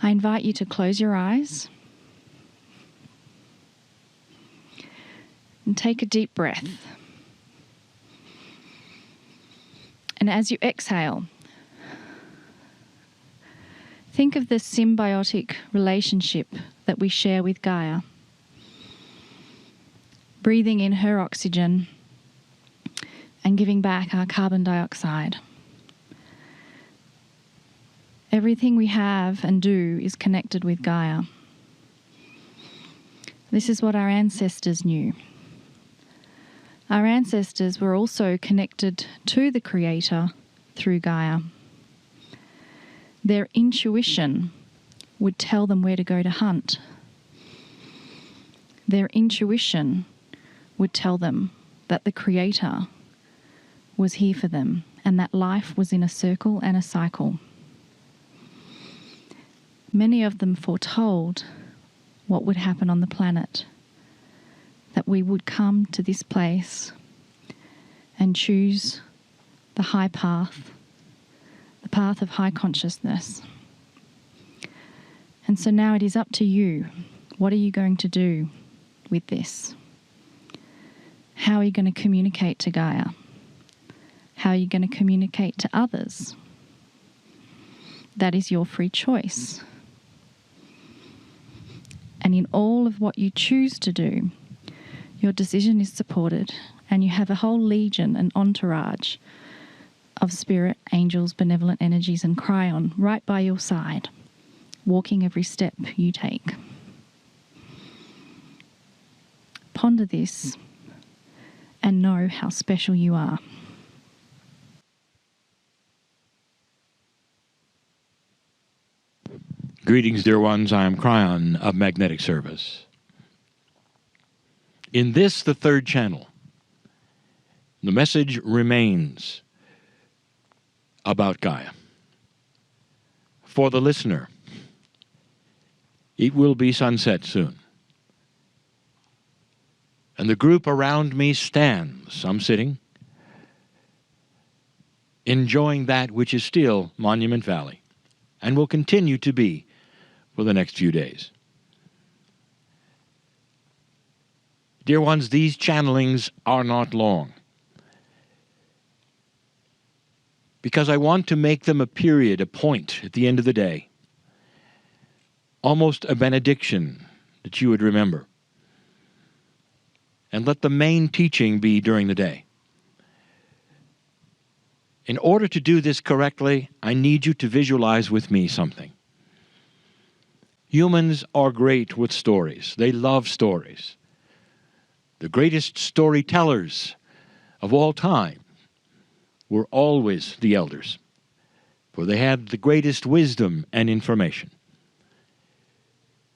I invite you to close your eyes and take a deep breath. And as you exhale, think of the symbiotic relationship that we share with Gaia. Breathing in her oxygen and giving back our carbon dioxide. Everything we have and do is connected with Gaia. This is what our ancestors knew. Our ancestors were also connected to the Creator through Gaia. Their intuition would tell them where to go to hunt. Their intuition would tell them that the Creator was here for them and that life was in a circle and a cycle. Many of them foretold what would happen on the planet, that we would come to this place and choose the high path, the path of high consciousness. And so now it is up to you. What are you going to do with this? How are you going to communicate to Gaia? How are you going to communicate to others? That is your free choice. And in all of what you choose to do, your decision is supported, and you have a whole legion, an entourage of spirit, angels, benevolent energies, and Cryon right by your side, walking every step you take. Ponder this and know how special you are. Greetings, dear ones. I am Cryon of Magnetic Service. In this, the third channel, the message remains about Gaia. For the listener, it will be sunset soon. And the group around me stands, some sitting, enjoying that which is still Monument Valley and will continue to be for the next few days. Dear ones, these channelings are not long, because I want to make them a period, a point at the end of the day, almost a benediction that you would remember, and let the main teaching be during the day. In order to do this correctly, I need you to visualize with me something. Humans are great with stories. They love stories. The greatest storytellers of all time were always the elders, for they had the greatest wisdom and information.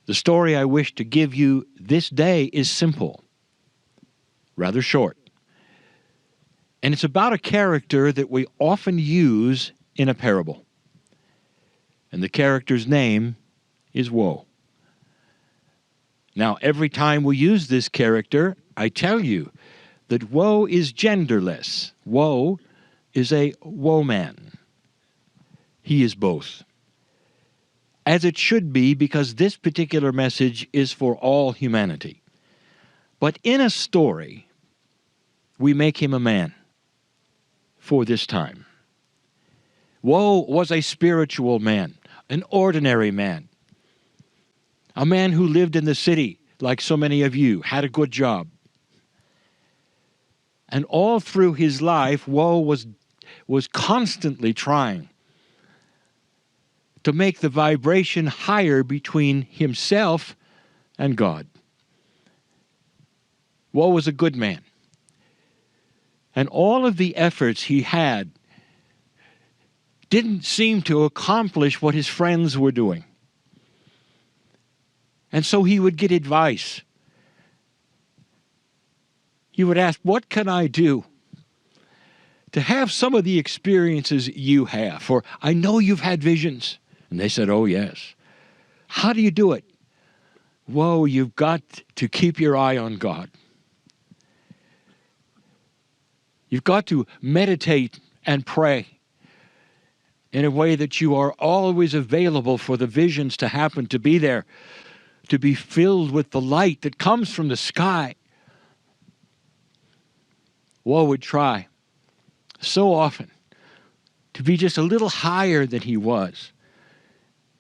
The story I wish to give you this day is simple, rather short, and it's about a character that we often use in a parable. And the character's name is Woe. Now, every time we use this character, I tell you that Woe is genderless. Woe is a woe-man. He is both. As it should be, because this particular message is for all humanity. But in a story, we make him a man for this time. Woe was a spiritual man, an ordinary man, a man who lived in the city like so many of you, had a good job. And all through his life, Woe was constantly trying to make the vibration higher between himself and God. Woe was a good man. And all of the efforts he had didn't seem to accomplish what his friends were doing. And so he would get advice. He would ask, what can I do to have some of the experiences you have? For I know you've had visions. And they said, oh, yes. How do you do it? Whoa, you've got to keep your eye on God. You've got to meditate and pray in a way that you are always available for the visions to happen, to be there, to be filled with the light that comes from the sky. Woe would try so often to be just a little higher than he was.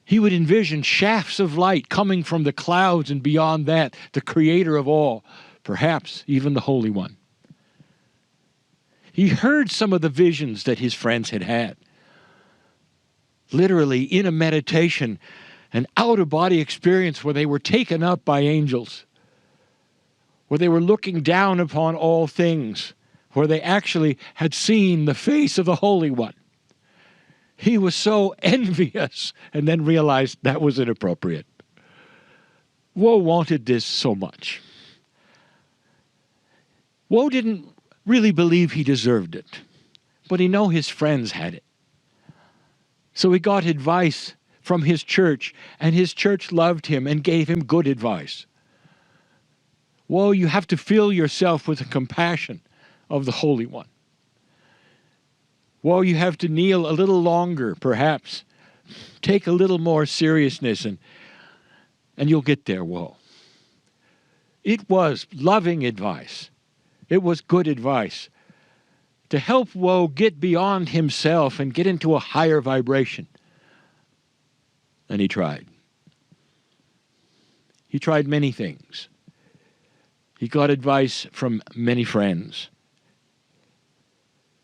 He would envision shafts of light coming from the clouds, and beyond that, the Creator of all, perhaps even the Holy One. He heard some of the visions that his friends had had. Literally, in a meditation, an out-of-body experience where they were taken up by angels, where they were looking down upon all things, where they actually had seen the face of the Holy One. He was so envious, and then realized that was inappropriate. Woe wanted this so much. Woe didn't really believe he deserved it, but he knew his friends had it. So he got advice from his church, and his church loved him and gave him good advice. Woe, you have to fill yourself with the compassion of the Holy One. Woe, you have to kneel a little longer, perhaps. Take a little more seriousness, and you'll get there, woe. It was loving advice. It was good advice to help woe get beyond himself and get into a higher vibration. And he tried. He tried many things. He got advice from many friends.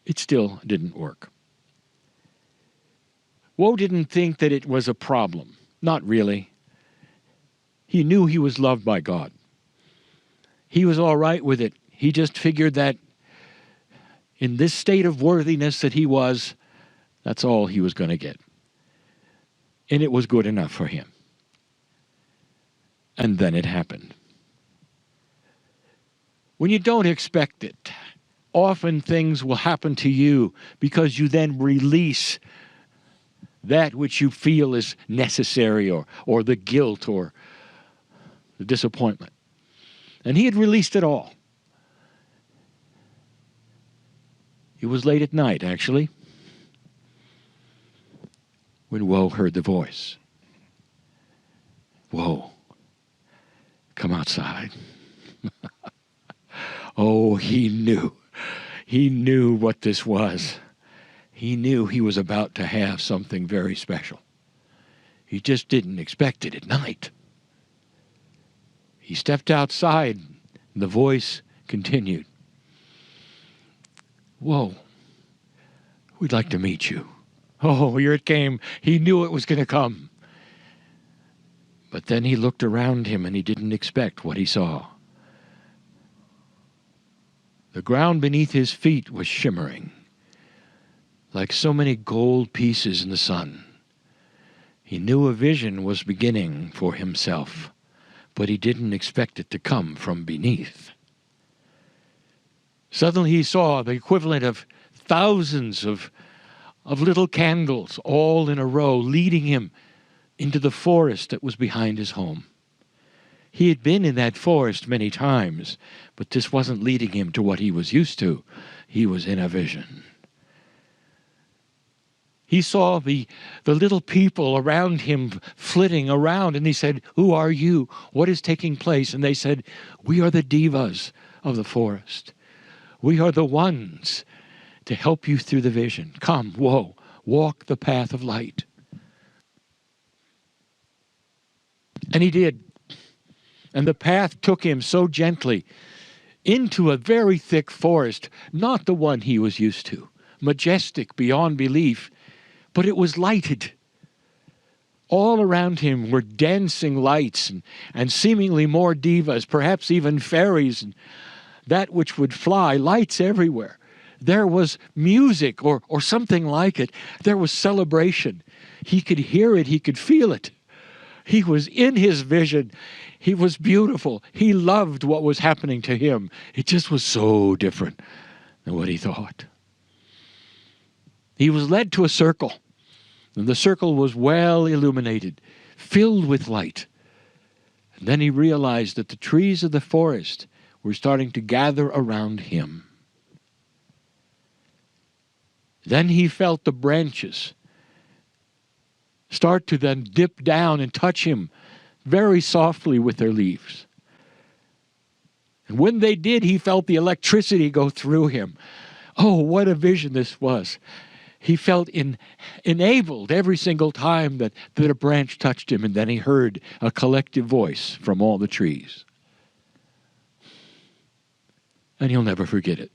It still didn't work. Woe didn't think that it was a problem. Not really. He knew he was loved by God. He was all right with it. He just figured that in this state of worthiness that he was, that's all he was going to get. And it was good enough for him. And then it happened. When you don't expect it, often things will happen to you because you then release that which you feel is necessary, or the guilt or the disappointment. And he had released it all. It was late at night, actually, when Woe heard the voice. Woe, come outside. Oh, he knew. He knew what this was. He knew he was about to have something very special. He just didn't expect it at night. He stepped outside, and the voice continued. Woe, we'd like to meet you. Oh, here it came. He knew it was going to come. But then he looked around him, and he didn't expect what he saw. The ground beneath his feet was shimmering, like so many gold pieces in the sun. He knew a vision was beginning for himself, but he didn't expect it to come from beneath. Suddenly he saw the equivalent of thousands of little candles all in a row, leading him into the forest that was behind his home. He had been in that forest many times, but this wasn't leading him to what he was used to. He was in a vision. He saw the little people around him flitting around, and he said, "Who are you? What is taking place?" And they said, "We are the devas of the forest. We are the ones to help you through the vision. Come, Woe, walk the path of light." And he did. And the path took him so gently into a very thick forest, not the one he was used to, majestic beyond belief, but it was lighted. All around him were dancing lights and seemingly more devas, perhaps even fairies, and that which would fly, lights everywhere. There was music or something like it. There was celebration. He could hear it. He could feel it. He was in his vision. He was beautiful. He loved what was happening to him. It just was so different than what he thought. He was led to a circle, and the circle was well illuminated, filled with light. And then he realized that the trees of the forest were starting to gather around him. Then he felt the branches start to then dip down and touch him very softly with their leaves. And when they did, he felt the electricity go through him. Oh, what a vision this was. He felt enabled every single time that a branch touched him, and then he heard a collective voice from all the trees. And he'll never forget it.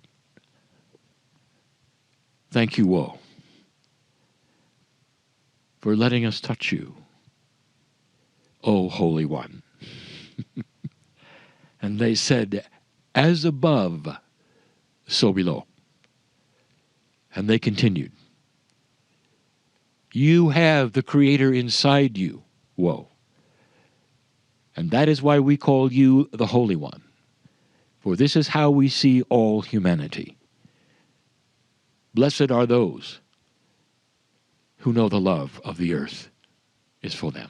Thank you, Woe, for letting us touch you, O Holy One. And they said, as above, so below. And they continued, you have the Creator inside you, Woe. And that is why we call you the Holy One. For this is how we see all humanity. Blessed are those who know the love of the earth is for them.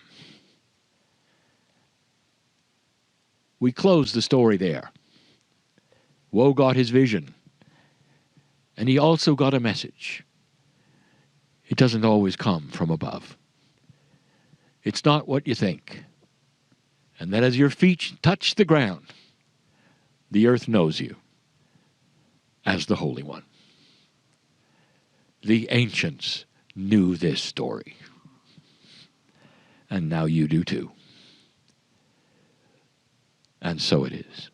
We close the story there. Woe got his vision, and he also got a message. It doesn't always come from above. It's not what you think. And that as your feet touch the ground, the earth knows you as the Holy One. The ancients knew this story. And now you do too. And so it is.